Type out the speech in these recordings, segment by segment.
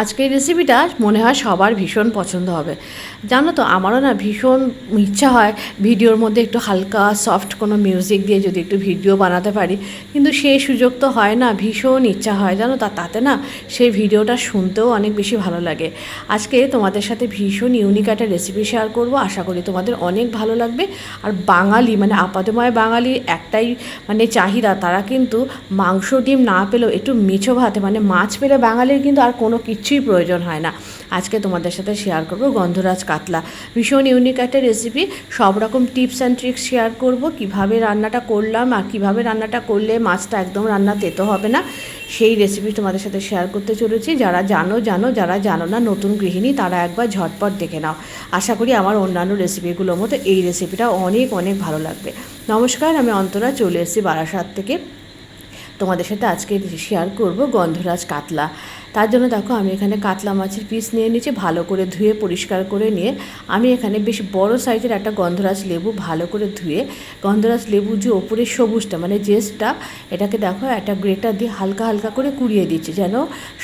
আজকের রেসিপিটা মনে হয় সবার ভীষণ পছন্দ হবে। জানো তো, আমারও না ভীষণ ইচ্ছা হয় ভিডিওর মধ্যে একটু হালকা সফট কোনো মিউজিক দিয়ে যদি একটু ভিডিও বানাতে পারি, কিন্তু সেই সুযোগ তো হয় না। ভীষণ ইচ্ছা হয় জানো, তাতে না সেই ভিডিওটা শুনতেও অনেক বেশি ভালো লাগে। আজকে তোমাদের সাথে ভীষণ ইউনিক একটা রেসিপি শেয়ার করব, আশা করি তোমাদের অনেক ভালো লাগবে। আর বাঙালি মানে আপাতময় বাঙালি একটাই মানে চাহিদা, তারা কিন্তু মাংস ডিম না পেলেও একটু মিছো ভাতে মানে মাছ পেলে বাঙালির কিন্তু আর কোনো কিছুই প্রয়োজন হয় না। আজকে তোমাদের সাথে শেয়ার করব গন্ধরাজ কাতলা, ভীষণ ইউনিক একটা রেসিপি। সব রকম টিপস অ্যান্ড ট্রিক্স শেয়ার করব, কিভাবে রান্নাটা করলাম আর কিভাবে রান্নাটা করলে মাছটা একদম রান্না তেতো হবে না, সেই রেসিপি তোমাদের সাথে শেয়ার করতে চলেছি। যারা জানো, যারা জানো না নতুন গৃহিণী, তারা একবার ঝটপট দেখে নাও। আশা করি আমার অন্যান্য রেসিপিগুলোর মতো এই রেসিপিটা অনেক অনেক ভালো লাগবে। নমস্কার, আমি অন্তরা, চলে এসেছি বারাসাত থেকে। তোমাদের সাথে আজকে শেয়ার করব গন্ধরাজ কাতলা। তার জন্য দেখো, আমি এখানে কাতলা মাছের পিস নিয়ে নিয়েছি, ভালো করে ধুয়ে পরিষ্কার করে নিয়ে আমি এখানে বেশ বড় সাইজের একটা গন্ধরাজ লেবু ভালো করে ধুয়ে, গন্ধরাজ লেবু যে ওপরের সবুজটা মানে জেসটা, এটাকে দেখো একটা গ্রেটার দিয়ে হালকা হালকা করে কুড়িয়ে দিচ্ছি, যেন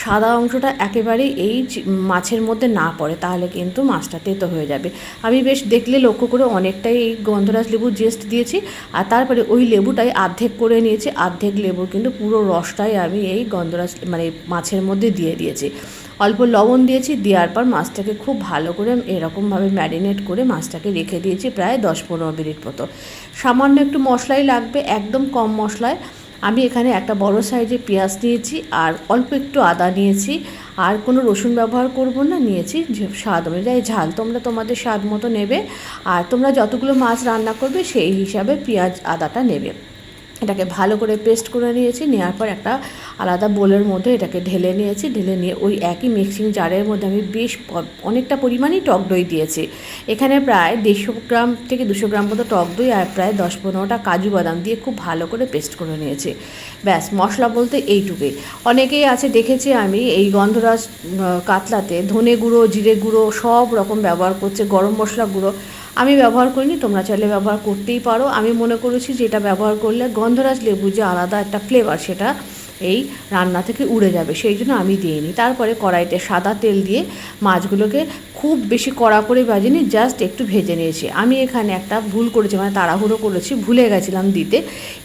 সাদা অংশটা একেবারেই এই মাছের মধ্যে না পড়ে, তাহলে কিন্তু মাছটা তেতো হয়ে যাবে। আমি বেশ দেখলে লক্ষ্য করে অনেকটাই এই গন্ধরাজ লেবুর জেস্ট দিয়েছি, আর তারপরে ওই লেবুটাই আর্ধেক করে নিয়েছি। আর্ধেক লেবুর কিন্তু পুরো রসটাই আমি এই গন্ধরাজ মানে মাছের মধ্যে দিয়ে দিয়েছি। অল্প লবণ দিয়েছি, দেওয়ার পর মাছটাকে খুব ভালো করে এরকমভাবে ম্যারিনেট করে মাছটাকে রেখে দিয়েছি প্রায় 10-15 মিনিট মতো। সামান্য একটু মশলাই লাগবে, একদম কম মশলায়। আমি এখানে একটা বড় সাইজে পেঁয়াজ নিয়েছি, আর অল্প একটু আদা নিয়েছি, আর কোনো রসুন ব্যবহার করব না। নিয়েছি স্বাদ অনুযায়ী ঝাল, তোমরা তোমাদের স্বাদ মতো নেবে, আর তোমরা যতগুলো মাছ রান্না করবে সেই হিসাবে পেঁয়াজ আদাটা নেবে। এটাকে ভালো করে পেস্ট করে নিয়েছি, নেওয়ার পর একটা আলাদা বোলের মধ্যে এটাকে ঢেলে নিয়েছি। ঢেলে নিয়ে ওই একই মিক্সিং জারের মধ্যে আমি বেশ অনেকটা পরিমাণেই টক দই দিয়েছি। এখানে প্রায় 150 গ্রাম থেকে 200 গ্রাম মতো টক দই আর প্রায় 10-15টা কাজু বাদাম দিয়ে খুব ভালো করে পেস্ট করে নিয়েছি। ব্যাস, মশলা বলতে এইটুকুই। অনেকেই আছে দেখেছি আমি এই গন্ধরাজ কাতলাতে ধনে গুঁড়ো, জিরে গুঁড়ো সব রকম ব্যবহার করছে, গরম মশলা গুঁড়ো। আমি ব্যবহার করিনি, তোমরা চাইলে ব্যবহার করতেই পারো। আমি মনে করেছি যেটা ব্যবহার করলে গন্ধরাজ লেবু যে আলাদা একটা ফ্লেভার, সেটা এই রান্না থেকে উড়ে যাবে, সেই জন্য আমি দিইনি। তারপরে কড়াইতে সাদা তেল দিয়ে মাছগুলোকে খুব বেশি কড়া করে ভাজিনি, জাস্ট একটু ভেজে নিয়েছি। আমি এখানে একটা ভুল করেছি, মানে তাড়াহুড়ো করেছি, ভুলে গেছিলাম দিতে।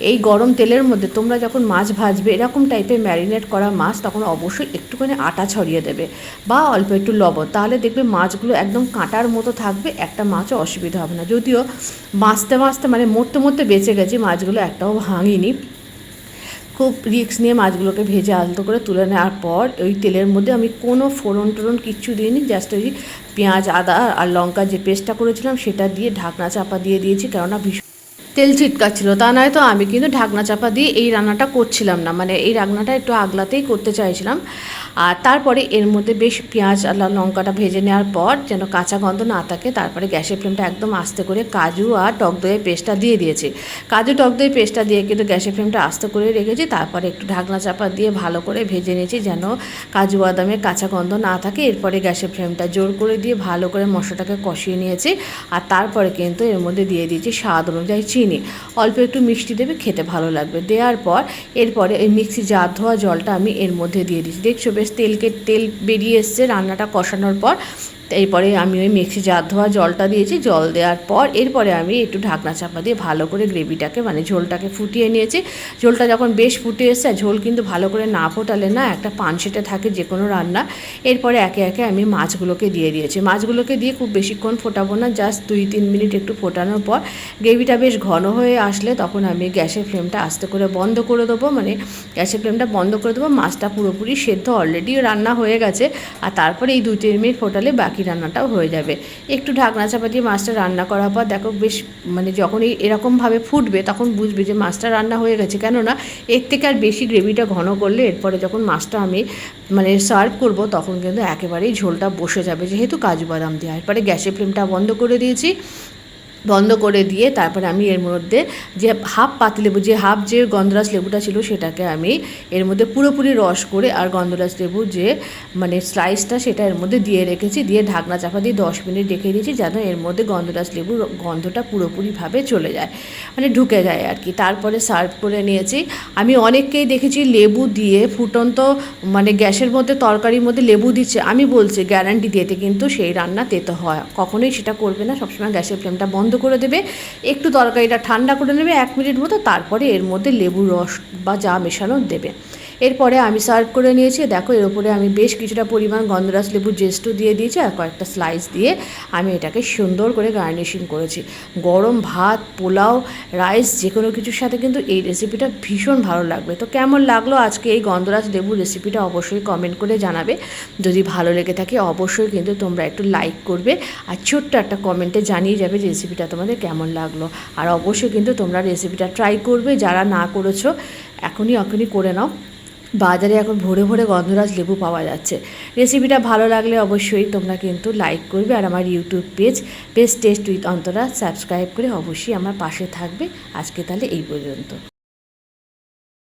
এই গরম তেলের মধ্যে তোমরা যখন মাছ ভাজবে এরকম টাইপের ম্যারিনেট করা মাছ, তখন অবশ্যই একটুখানি আটা ছড়িয়ে দেবে বা অল্প একটু লবণ, তাহলে দেখবে মাছগুলো একদম কাঁটার মতো থাকবে, একটা মাছও অসুবিধা হবে না। যদিও মাছতে মানে মরতে বেঁচে গেছে, মাছগুলো একটাও ভাঙিনি। খুব রিস্ক নিয়ে মাছগুলোকে ভেজে আলতো করে তুলে নেওয়ার পর ওই তেলের মধ্যে আমি কোনো ফোড়ন কিচ্ছু দিইনি, জাস্ট ওই পেঁয়াজ, আদা আর লঙ্কা যে পেস্টটা করেছিলাম সেটা দিয়ে ঢাকনা চাপা দিয়ে দিয়েছি, কেননা ভীষণ তেল ছিটকাচ্ছিল। তা নয় তো আমি কিন্তু ঢাকনা চাপা দিয়ে এই রান্নাটা করছিলাম না, মানে এই রান্নাটা একটু আগলাতেই করতে চাইছিলাম। আর তারপরে এর মধ্যে বেশ পেঁয়াজ আর লঙ্কাটা ভেজে নেওয়ার পর যেন কাঁচা গন্ধ না থাকে, তারপরে গ্যাসের ফ্লেমটা একদম আস্তে করে কাজু আর টক দইয়ের পেস্টটা দিয়ে দিয়েছি। কাজু টক দইয়ের পেস্টটা দিয়ে কিন্তু গ্যাসের ফ্লেমটা আস্তে করে রেখেছি। তারপরে একটু ঢাকনা চাপা দিয়ে ভালো করে ভেজে নিয়েছি, যেন কাজু বাদামের কাঁচা গন্ধ না থাকে। এরপরে গ্যাসের ফ্লেমটা জোর করে দিয়ে ভালো করে মশলাটাকে কষিয়ে নিয়েছি। আর তারপরে কিন্তু এর মধ্যে দিয়ে দিয়েছি স্বাদ অনুযায়ী চিনি, অল্প একটু মিষ্টি দেবে, খেতে ভালো লাগবে। দেওয়ার পর এরপরে এই মিক্সি জার ধোয়া জলটা আমি এর মধ্যে দিয়ে দিচ্ছি। দেখছো বেশ তেল বেরিয়ে এসছে রান্নাটা কষানোর পর। এরপরে আমি ওই মিক্সি জার ধোয়া জলটা দিয়েছি। জল দেওয়ার পর এরপরে আমি একটু ঢাকনা চাপা দিয়ে ভালো করে গ্রেভিটাকে মানে ঝোলটাকে ফুটিয়ে নিয়েছি। ঝোলটা যখন বেশ ফুটে এসছে, ঝোল কিন্তু ভালো করে না ফোটালে না একটা পানসেটে থাকে যে কোনো রান্না। এরপরে একে একে আমি মাছগুলোকে দিয়ে দিয়েছি। মাছগুলোকে দিয়ে খুব বেশিক্ষণ ফোটাবো না, জাস্ট 2-3 মিনিট একটু ফোটানোর পর গ্রেভিটা বেশ ঘন হয়ে আসলে তখন আমি গ্যাসের ফ্লেমটা আস্তে করে বন্ধ করে দেবো, মানে গ্যাসের ফ্লেমটা বন্ধ করে দেবো। মাছটা পুরোপুরি সেদ্ধ অলরেডি রান্না হয়ে গেছে, আর তারপরে এই 2-3 মিনিট ফোটালে বাকি রান্নাটাও হয়ে যাবে। একটু ঢাকনা চাপা দিয়ে মাছটা রান্না করার পর দেখো বেশ মানে যখন এরকমভাবে ফুটবে তখন বুঝবে যে মাছটা রান্না হয়ে গেছে, কেননা এর থেকে আর বেশি গ্রেভিটা ঘন করলে এরপরে যখন মাছটা আমি মানে সার্ভ করব তখন কিন্তু একেবারেই ঝোলটা বসে যাবে, যেহেতু কাজু বাদাম দেওয়া। এরপরে গ্যাসের ফ্লেমটা বন্ধ করে দিয়েছি। বন্ধ করে দিয়ে তারপরে আমি এর মধ্যে যে হাফ পাতিলেবু, যে হাফ যে গন্ধরাজ লেবুটা ছিল সেটাকে আমি এর মধ্যে পুরোপুরি রস করে আর গন্ধরাজ লেবু যে মানে স্লাইসটা সেটা এর মধ্যে দিয়ে রেখেছি, দিয়ে ঢাকনা চাপা দিয়ে 10 মিনিট রেখে দিয়েছি যেন এর মধ্যে গন্ধরাজ লেবুর গন্ধটা পুরোপুরিভাবে চলে যায়, মানে ঢুকে যায় আর কি। তারপরে সার্ভ করে নিয়েছি। আমি অনেককেই দেখেছি লেবু দিয়ে ফুটন্ত মানে গ্যাসের মধ্যে তরকারির মধ্যে লেবু দিচ্ছে, আমি বলছি গ্যারান্টি দিতে কিন্তু সেই রান্না তেতো হয়, কখনোই সেটা করবে না। সবসময় গ্যাসের ফ্লেমটা বন্ধ করে দেবে, একটু তরকারিটা ঠান্ডা করে নেবে 1 মিনিট মতো, তারপরে এর মধ্যে লেবুর রস বা যা মেশানো দেবে। এরপরে আমি সার্ভ করে নিয়েছি। দেখো এর উপরে আমি বেশ কিছুটা পরিমাণ গন্ধরাজ লেবুর জেস্টও দিয়ে দিয়েছি আর কয়েকটা স্লাইস দিয়ে আমি এটাকে সুন্দর করে গার্নিশিং করেছি। গরম ভাত, পোলাও, রাইস যে কোনো কিছুর সাথে কিন্তু এই রেসিপিটা ভীষণ ভালো লাগবে। তো কেমন লাগলো আজকে এই গন্ধরাজ লেবুর রেসিপিটা অবশ্যই কমেন্ট করে জানাবে। যদি ভালো লেগে থাকে অবশ্যই কিন্তু তোমরা একটু লাইক করবে আর ছোট্ট একটা কমেন্টে জানিয়ে যাবে যে রেসিপিটা তোমাদের কেমন লাগলো। আর অবশ্যই কিন্তু তোমরা রেসিপিটা ট্রাই করবে, যারা না করেছো এখনই করে নাও। বাজারে এখন ভরে ভরে গন্ধরাজ লেবু পাওয়া যাচ্ছে। রেসিপিটা ভালো লাগলে অবশ্যই তোমরা কিন্তু লাইক করবে আর আমার YouTube page test with Antara subscribe করে অবশ্যই আমার পাশে থাকবে। আজকে তাহলে এই পর্যন্ত।